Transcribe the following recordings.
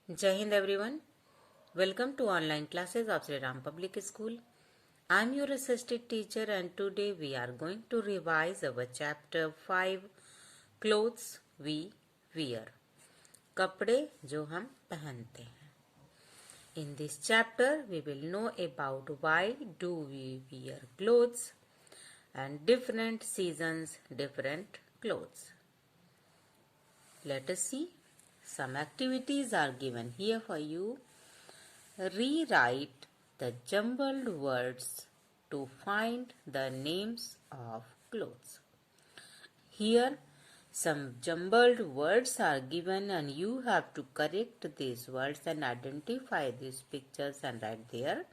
Jai Hind everyone. Welcome to online classes of Sri Ram Public School. I am your assistant teacher and today we are going to revise our chapter 5 Clothes we wear. कपड़े जो हम पहनते हैं. In this chapter we will know about why do we wear clothes and different seasons different clothes. Let us see. Some activities are given here for you. Rewrite the jumbled words to find the names of clothes. Here some jumbled words are given and you have to correct these words and identify these pictures and write their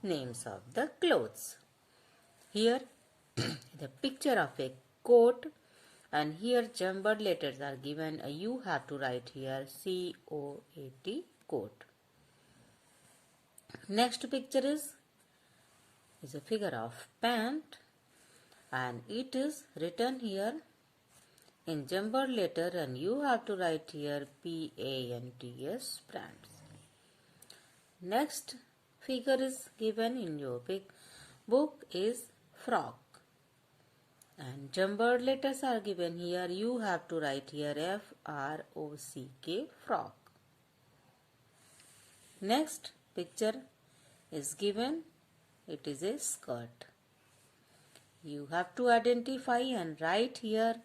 names of the clothes. Here the picture of a coat and here jumbled letters are given. You have to write here C-O-A-T, coat. Next picture is a figure of pant and it is written here in jumbled letter and you have to write here P-A-N-T-S, pants. Next figure is given in your book is frock. And jumbled letters are given here. You have to write here F-R-O-C-K, frock. Next picture is given. It is a skirt. You have to identify and write here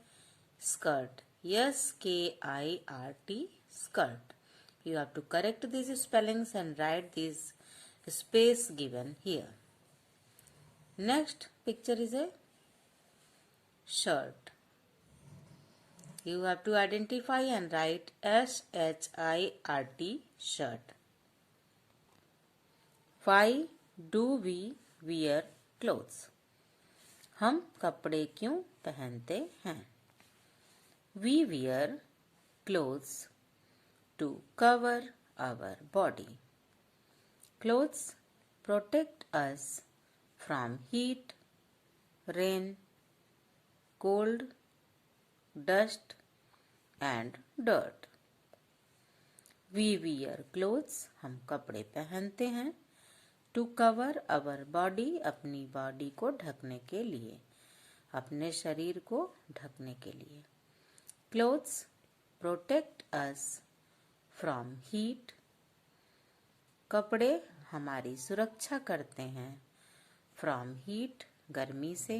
skirt. S-K-I-R-T, skirt. You have to correct these spellings and write this space given here. Next picture is a shirt. You have to identify and write S-H-I-R-T, shirt. Why do we wear clothes? हम कपड़े क्यों पहनते हैं? We wear clothes to cover our body. Clothes protect us from heat, rain, cold, dust and dirt. We wear clothes, हम कपड़े पहनते हैं to cover our body, अपनी बॉडी को ढकने के लिए, अपने शरीर को ढकने के लिए. Clothes protect us from heat. कपड़े हमारी सुरक्षा करते हैं from heat, गर्मी से,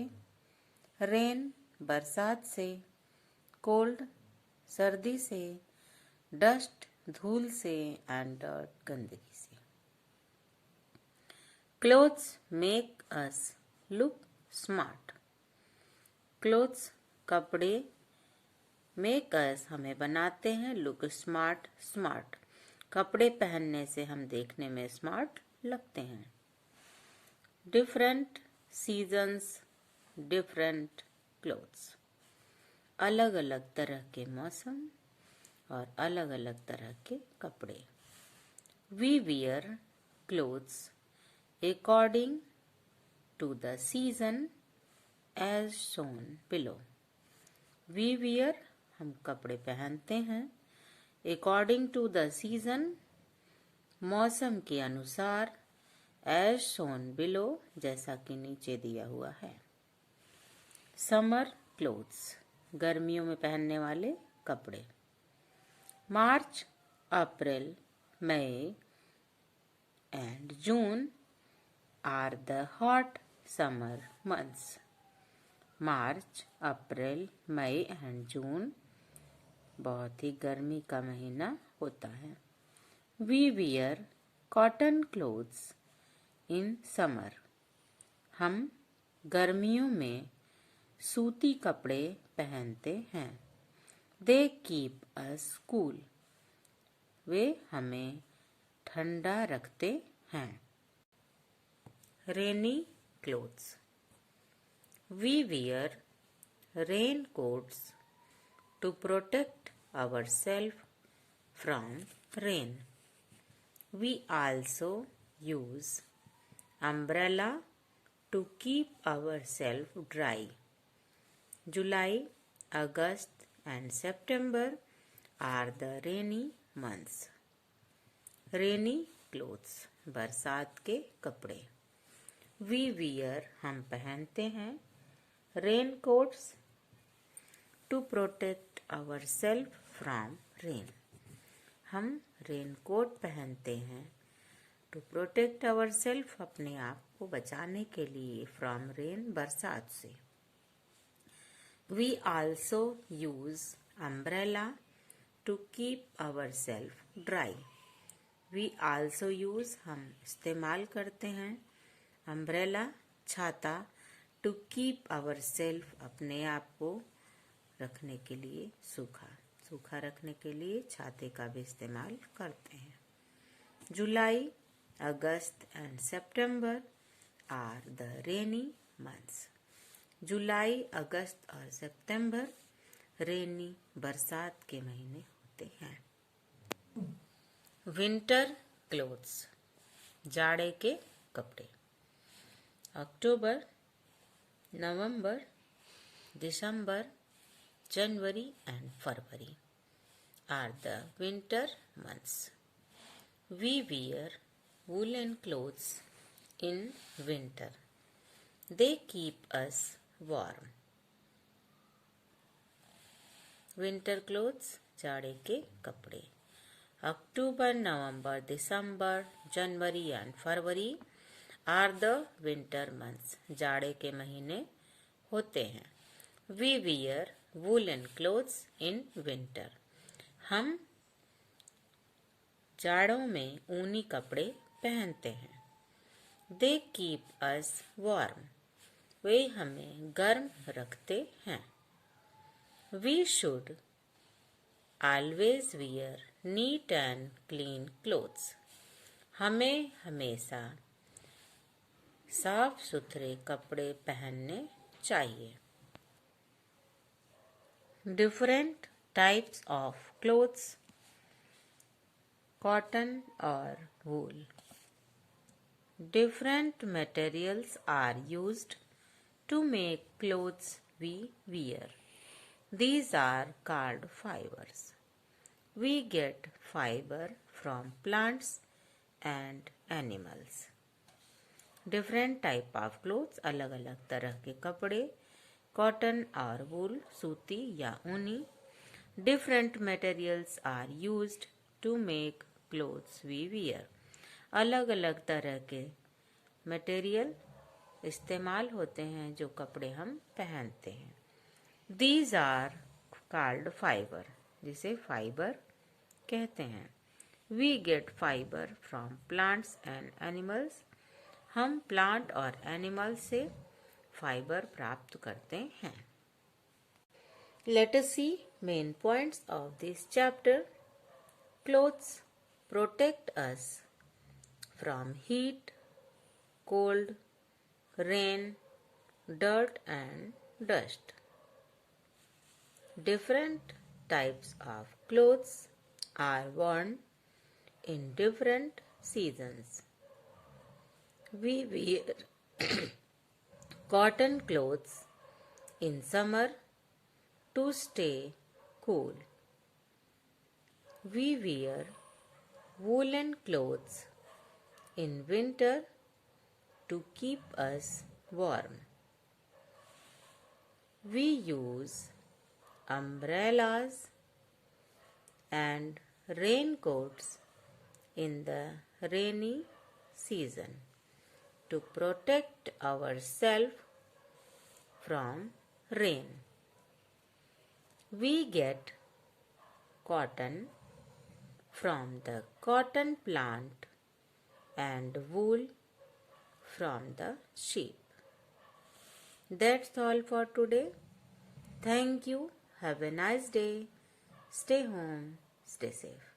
rain, बरसात से, cold, सर्दी से, dust, धूल से and dirt, गंदगी से. Clothes make us look smart. Clothes, कपड़े, make us, हमें बनाते हैं, look smart, smart. कपड़े पहनने से हम देखने में smart लगते हैं. Different seasons, different clothes. अलग अलग तरह के मौसम और अलग अलग तरह के कपड़े. We wear clothes according to the season as shown below. We wear, हम कपड़े पहनते हैं according to the season, मौसम के अनुसार, as shown below, जैसा कि नीचे दिया हुआ है. Summer clothes, गर्मियों में पहनने वाले कपड़े. March, April, May and June are the hot summer months. March, April, May and June बहुत ही गर्मी का महीना होता है. We wear cotton clothes in summer. हम गर्मियों में सूती कपड़े पहनते हैं. They keep us cool. वे हमें ठंडा रखते हैं. Rainy clothes. We wear raincoats to protect ourselves from rain. We also use umbrella to keep ourselves dry. July, August and September are the rainy months. Rainy clothes, बरसात के कपड़े। We wear, हम पहनते हैं। Rain coats, to protect our self from rain, हम rain coat पहनते हैं। To protect our self, अपने आप को बचाने के लिए। फ्रॉम रेन, बरसात से। We also use umbrella to keep our self dry. We also use, हम इस्तेमाल करते हैं। अम्ब्रेला, छाता। टू कीप आवर सेल्फ, अपने आप को रखने के लिए, सूखा रखने के लिए छाते का भी इस्तेमाल करते हैं। July, August and September are the rainy months. जुलाई, अगस्त और सितंबर रेनी, बरसात के महीने होते हैं। विंटर क्लोथ्स, जाड़े के कपड़े। October, November, December, January and February are the winter months. We wear woolen clothes in winter. They keep us warm. Winter clothes, जाड़े के कपड़े। October, November, December, January and February are the winter months. जाड़े के महीने होते हैं। We wear woolen clothes in winter. हम जाड़ों में ऊनी कपड़े पहनते हैं। They keep us warm. वे हमें गर्म रखते हैं। We should always wear neat and clean clothes. हमें हमेशा साफ सुथरे कपड़े पहनने चाहिए। Different types of clothes, cotton or wool. Different materials are used to make clothes we wear. These are called fibers. We get fiber from plants and animals. Different type of clothes, अलग अलग तरह के कपड़े। Cotton और वूल, सूती या ऊनी। Different materials are used to make clothes we wear. अलग अलग तरह के मटेरियल इस्तेमाल होते हैं जो कपड़े हम पहनते हैं। These are called fiber, जिसे फाइबर कहते हैं। We get fiber from plants and animals. हम प्लांट और एनिमल से फाइबर प्राप्त करते हैं। Let us see main points of this chapter. Clothes protect us from heat, cold, rain, dirt and dust. Different types of clothes are worn in different seasons. We wear cotton clothes in summer to stay cool. We wear woolen clothes in winter to keep us warm. We use umbrellas and raincoats in the rainy season to protect ourselves from rain. We get cotton from the cotton plant and wool from the sheep. That's all for today. Thank you. Have a nice day. Stay home. Stay safe.